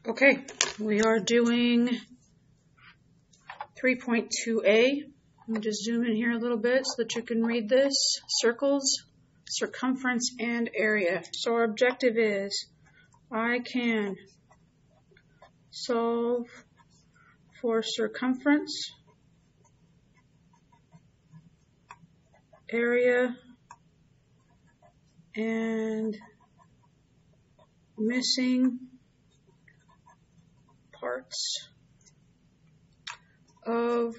Okay, we are doing 3.2a. Let me just zoom in here a little bit so that you can read this. Circles, circumference, and area. So our objective is I can solve for circumference, area, and missing parts of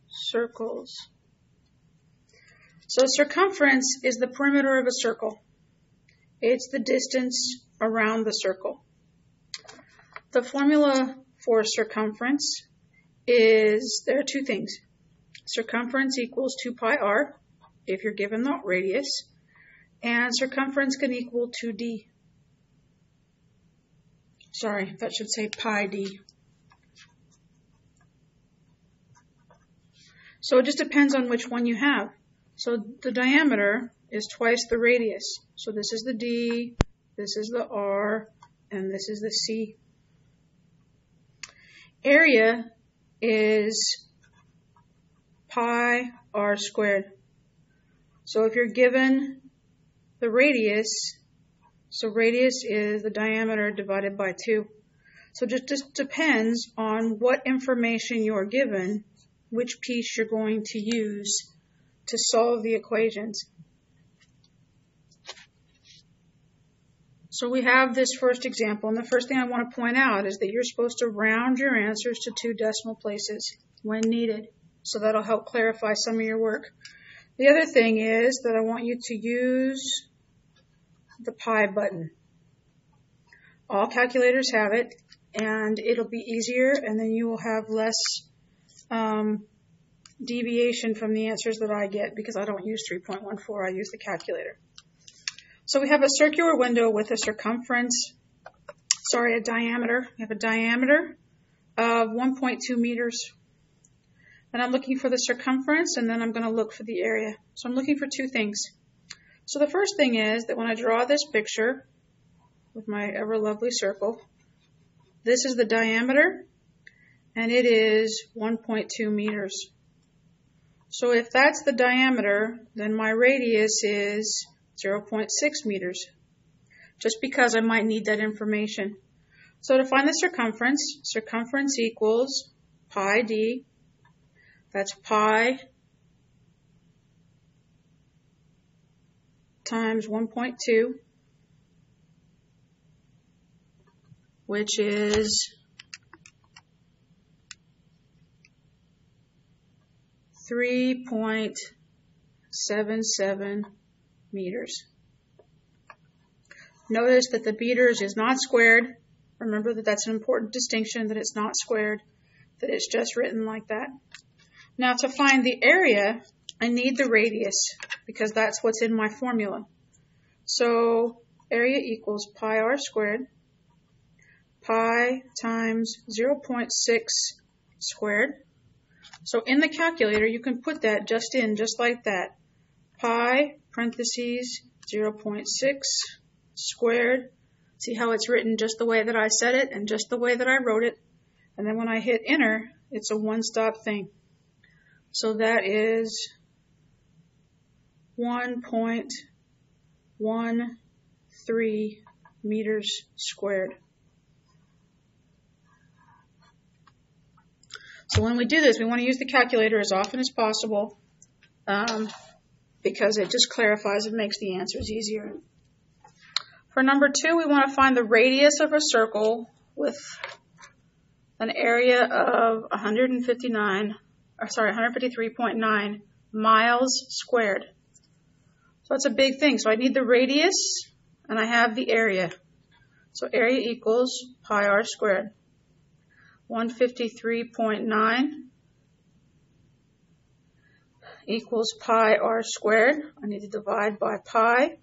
circles. So circumference is the perimeter of a circle. It's the distance around the circle. The formula for circumference is, there are two things. Circumference equals 2 pi r if you're given the radius, and circumference can equal 2d. Sorry, that should say pi d. So it just depends on which one you have. So the diameter is twice the radius. So this is the d, this is the r, and this is the c. Area is pi r squared. So if you're given the radius, so radius is the diameter divided by 2. So it just depends on what information you're given, which piece you're going to use to solve the equations. So we have this first example, and the first thing I want to point out is that you're supposed to round your answers to 2 decimal places when needed. So that'll help clarify some of your work. The other thing is that I want you to use the pi button. All calculators have it, and it'll be easier, and then you will have less deviation from the answers that I get because I don't use 3.14, I use the calculator. So we have a circular window with a diameter. We have a diameter of 1.2 meters. And I'm looking for the circumference, and then I'm going to look for the area. So I'm looking for 2 things. So the first thing is that when I draw this picture with my ever lovely circle, this is the diameter, and it is 1.2 meters. So if that's the diameter, then my radius is 0.6 meters, just because I might need that information. So to find the circumference, circumference equals pi d. That's pi times 1.2, which is 3.77 meters. Notice that the meters is not squared. Remember that that's an important distinction, that it's not squared, that it's just written like that. Now to find the area, I need the radius because that's what's in my formula. So area equals pi r squared, pi times 0.6 squared. So in the calculator, you can put that just like that. Pi, parentheses, 0.6 squared. See how it's written just the way that I said it and just the way that I wrote it. And then when I hit enter, it's a one-stop thing. So that is 1.13 meters squared. So when we do this, we want to use the calculator as often as possible because it just clarifies and makes the answers easier. For number 2, we want to find the radius of a circle with an area of 153.9 miles squared. So that's a big thing. So I need the radius and I have the area. So area equals pi r squared. 153.9 equals pi r squared. I need to divide by pi.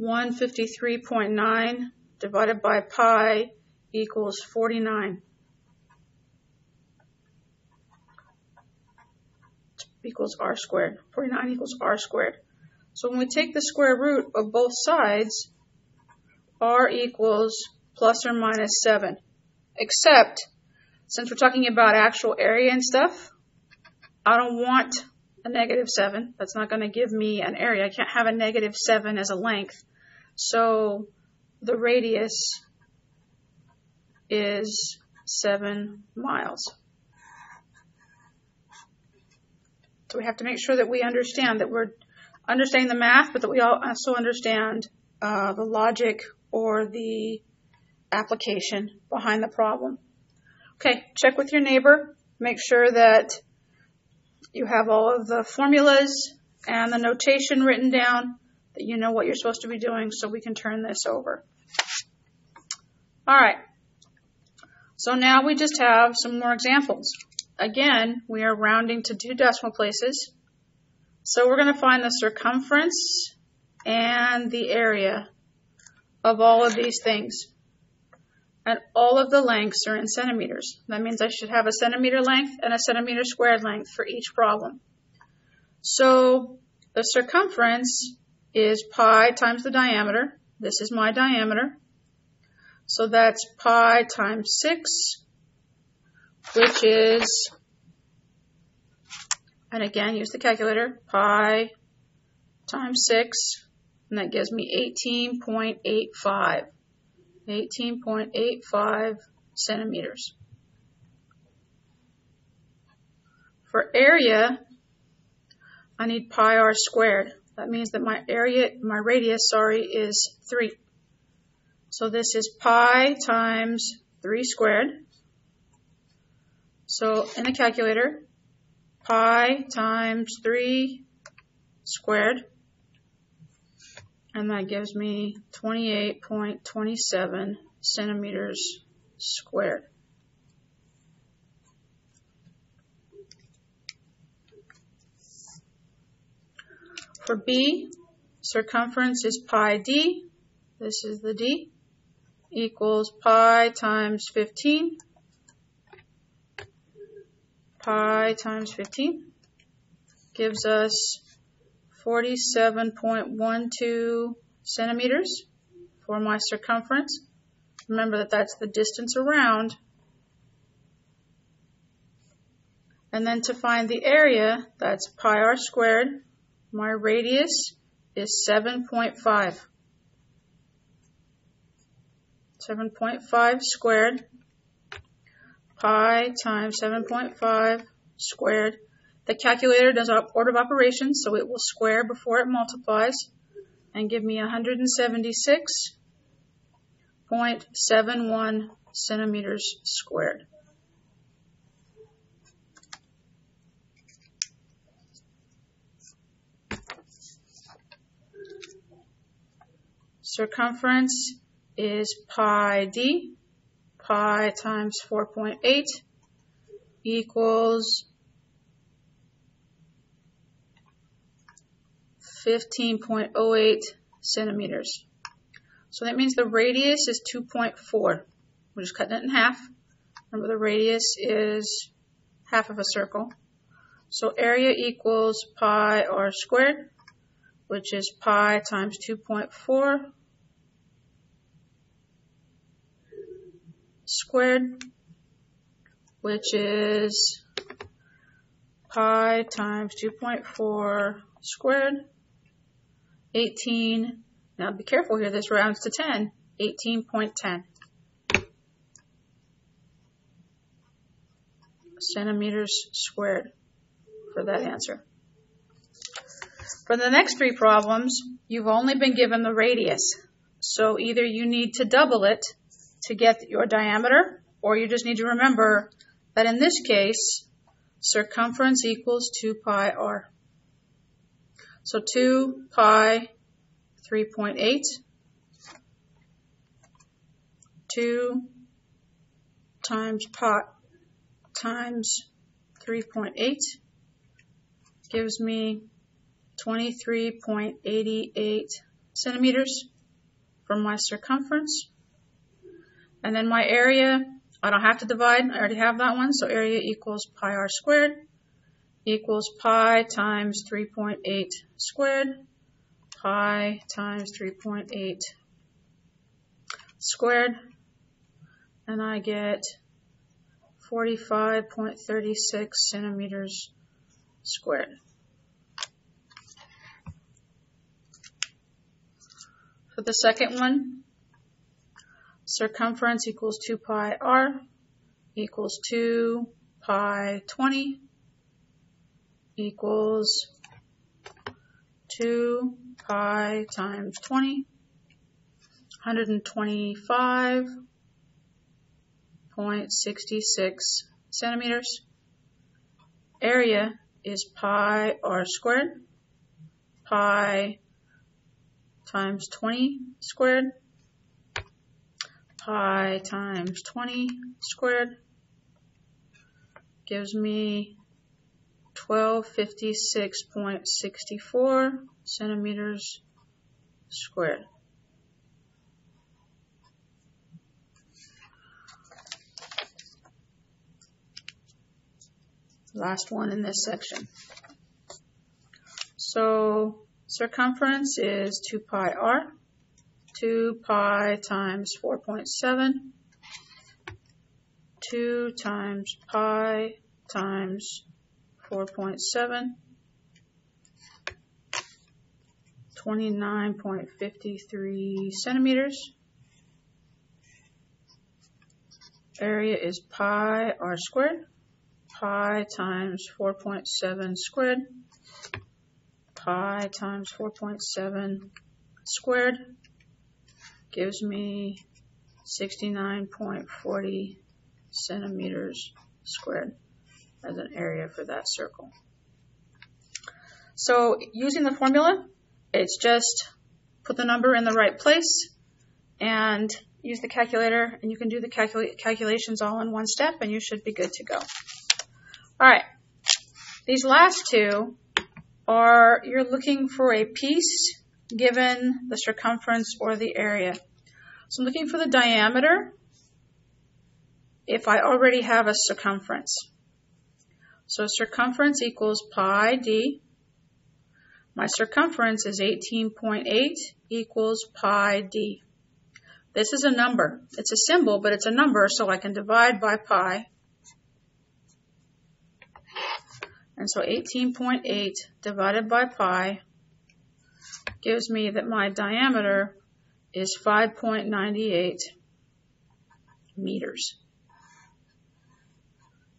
153.9 divided by pi equals 49. Equals r squared. 49 equals r squared. So when we take the square root of both sides, r equals plus or minus 7. Except, since we're talking about actual area and stuff, I don't want a negative 7. That's not going to give me an area. I can't have a negative 7 as a length. So the radius is 7 miles. So we have to make sure that we understand that we're understanding the math, but that we also understand the logic or the application behind the problem. Okay, check with your neighbor. Make sure that you have all of the formulas and the notation written down, that you know what you're supposed to be doing, so we can turn this over. All right. So now we just have some more examples. Again, we are rounding to 2 decimal places. So we're going to find the circumference and the area of all of these things. And all of the lengths are in centimeters. That means I should have a centimeter length and a centimeter squared length for each problem. So the circumference is pi times the diameter. This is my diameter. So that's pi times 6, which is, and again, use the calculator, pi times 6, and that gives me 18.85. 18.85 centimeters. For area, I need pi r squared. That means that my radius, is 3. So this is pi times 3 squared. So in the calculator, pi times 3 squared, and that gives me 28.27 centimeters squared. For B, circumference is pi d, this is the d, equals pi times 15. Pi times 15 gives us 47.12 centimeters for my circumference. Remember that that's the distance around. And then to find the area, that's pi r squared. My radius is 7.5. 7.5 squared. Pi times 7.5 squared. The calculator does order of operations, so it will square before it multiplies and give me 176.71 centimeters squared. Circumference is pi d. Pi times 4.8 equals 15.08 centimeters. So that means the radius is 2.4. We're just cutting it in half. Remember, the radius is half of a circle. So area equals pi r squared, which is pi times 2.4 squared, which is pi times 2.4 squared, 18. Now be careful here, this rounds to 10, 18.10 centimeters squared for that answer. For the next 3 problems, you've only been given the radius. So either you need to double it to get your diameter, or you just need to remember that in this case, circumference equals 2 pi r. So 2 pi 3.8, 2 times pi times 3.8 gives me 23.88 centimeters for my circumference. And then my area, I don't have to divide, I already have that one, so area equals pi r squared equals pi times 3.8 squared, pi times 3.8 squared, and I get 45.36 centimeters squared. For the second one, circumference equals 2 pi r equals 2 pi 20 equals 2 pi times 20, 125.66 centimeters. Area is pi r squared, pi times 20 squared, pi times 20 squared gives me 1256.64 centimeters squared. Last one in this section. So circumference is 2 pi r, 2 pi times 4.7, 2 times pi times 4.7, 29.53 centimeters. Area is pi r squared, pi times 4.7 squared, pi times 4.7 squared gives me 69.40 centimeters squared as an area for that circle. So using the formula, it's just put the number in the right place and use the calculator, and you can do the calculations all in one step, and you should be good to go. All right, these last two are you're looking for a piece given the circumference or the area. So I'm looking for the diameter if I already have a circumference. So circumference equals pi d. My circumference is 18.8 equals pi d. This is a number. It's a symbol, but it's a number, so I can divide by pi. And so 18.8 divided by pi gives me that my diameter is 5.98 meters.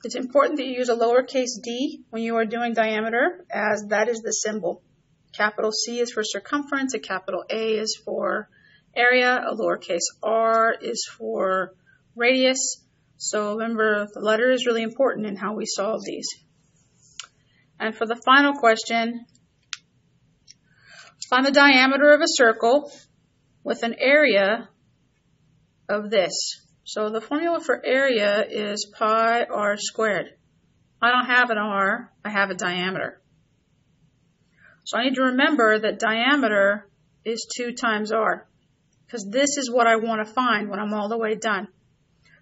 It's important that you use a lowercase d when you are doing diameter, as that is the symbol. Capital C is for circumference, a capital A is for area, a lowercase r is for radius. So remember, the letter is really important in how we solve these. And for the final question, find the diameter of a circle with an area of this. So the formula for area is pi r squared. I don't have an r, I have a diameter. So I need to remember that diameter is 2 times r, because this is what I want to find when I'm all the way done.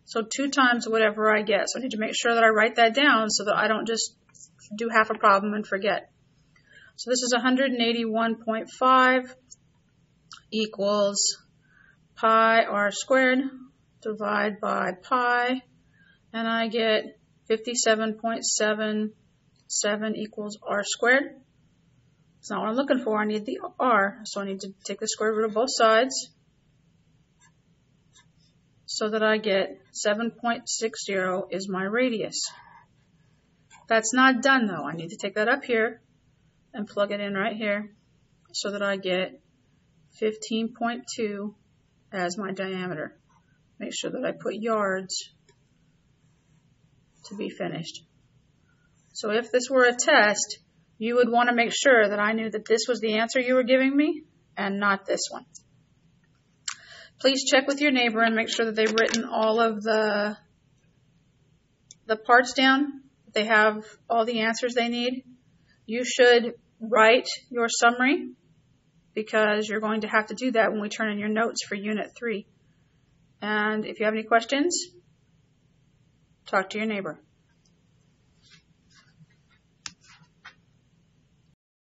So 2 times whatever I get. So I need to make sure that I write that down so that I don't just do half a problem and forget. So this is 181.5 equals pi r squared divide by pi, and I get 57.77 equals r squared. That's not what I'm looking for. I need the r, so I need to take the square root of both sides so that I get 7.60 is my radius. That's not done though. I need to take that up here and plug it in right here so that I get 15.2 as my diameter. Make sure that I put yards to be finished. So if this were a test, you would want to make sure that I knew that this was the answer you were giving me and not this one. Please check with your neighbor and make sure that they've written all of the parts down. They have all the answers they need. You should write your summary because you're going to have to do that when we turn in your notes for Unit 3. And if you have any questions, talk to your neighbor.